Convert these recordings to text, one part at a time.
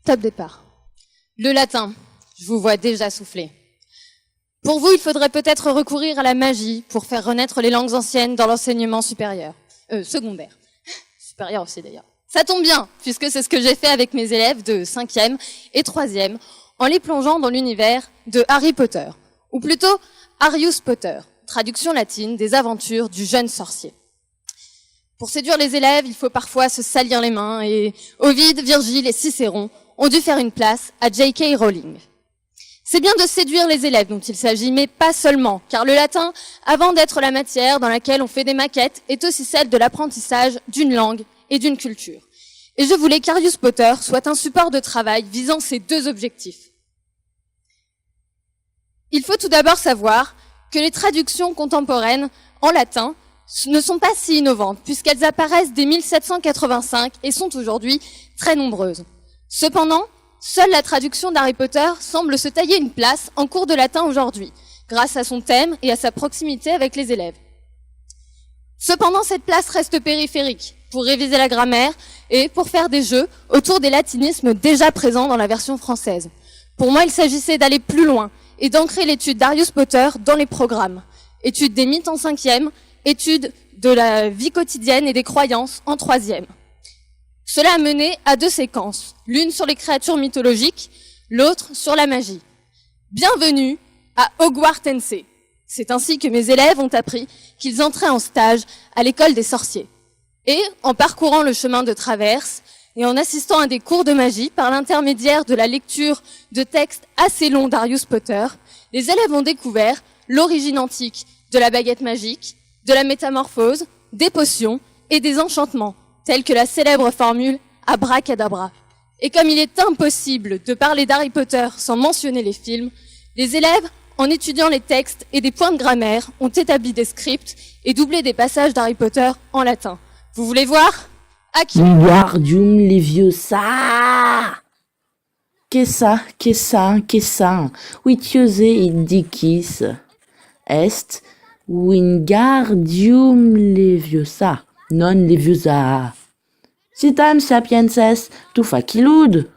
Top départ. Le latin, je vous vois déjà souffler. Pour vous, il faudrait peut-être recourir à la magie pour faire renaître les langues anciennes dans l'enseignement supérieur. Secondaire. Supérieur aussi d'ailleurs. Ça tombe bien, puisque c'est ce que j'ai fait avec mes élèves de 5e et 3e, en les plongeant dans l'univers de Harry Potter, ou plutôt Arius Potter, traduction latine des aventures du jeune sorcier. Pour séduire les élèves, il faut parfois se salir les mains, et Ovide, Virgile et Cicéron ont dû faire une place à J.K. Rowling. C'est bien de séduire les élèves dont il s'agit, mais pas seulement, car le latin, avant d'être la matière dans laquelle on fait des maquettes, est aussi celle de l'apprentissage d'une langue et d'une culture. Et je voulais qu'Arius Potter soit un support de travail visant ces deux objectifs. Il faut tout d'abord savoir que les traductions contemporaines en latin ne sont pas si innovantes, puisqu'elles apparaissent dès 1785 et sont aujourd'hui très nombreuses. Cependant, seule la traduction d'Harry Potter semble se tailler une place en cours de latin aujourd'hui, grâce à son thème et à sa proximité avec les élèves. Cependant, cette place reste périphérique, pour réviser la grammaire et pour faire des jeux autour des latinismes déjà présents dans la version française. Pour moi, il s'agissait d'aller plus loin et d'ancrer l'étude d'Arius Potter dans les programmes. Étude des mythes en 5e, étude de la vie quotidienne et des croyances en 3e. Cela a mené à 2 séquences, l'une sur les créatures mythologiques, l'autre sur la magie. Bienvenue à Hogwarts NC. C'est ainsi que mes élèves ont appris qu'ils entraient en stage à l'école des sorciers. Et, en parcourant le chemin de traverse et en assistant à des cours de magie par l'intermédiaire de la lecture de textes assez longs d'Arius Potter, les élèves ont découvert l'origine antique de la baguette magique, de la métamorphose, des potions et des enchantements, tels que la célèbre formule Abracadabra. Et comme il est impossible de parler d'Harry Potter sans mentionner les films, les élèves, en étudiant les textes et des points de grammaire, ont établi des scripts et doublé des passages d'Harry Potter en latin. Vous voulez voir? Aki. Wingardium Leviosa! Qu'est-ça? Witiose indicis est Wingardium Leviosa, non Leviosa. Citam sapienses tu facilud.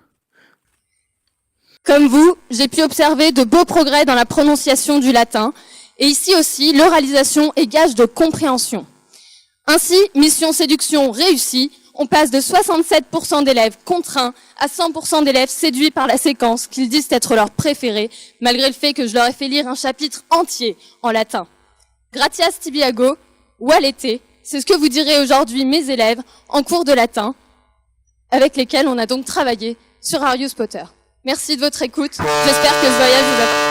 Comme vous, j'ai pu observer de beaux progrès dans la prononciation du latin, et ici aussi, l'oralisation est gage de compréhension. Ainsi, mission séduction réussie, on passe de 67% d'élèves contraints à 100% d'élèves séduits par la séquence qu'ils disent être leur préférée, malgré le fait que je leur ai fait lire un chapitre entier en latin. Gratias tibiago, walete, c'est ce que vous direz aujourd'hui mes élèves en cours de latin, avec lesquels on a donc travaillé sur Arius Potter. Merci de votre écoute, j'espère que ce voyage vous a plu.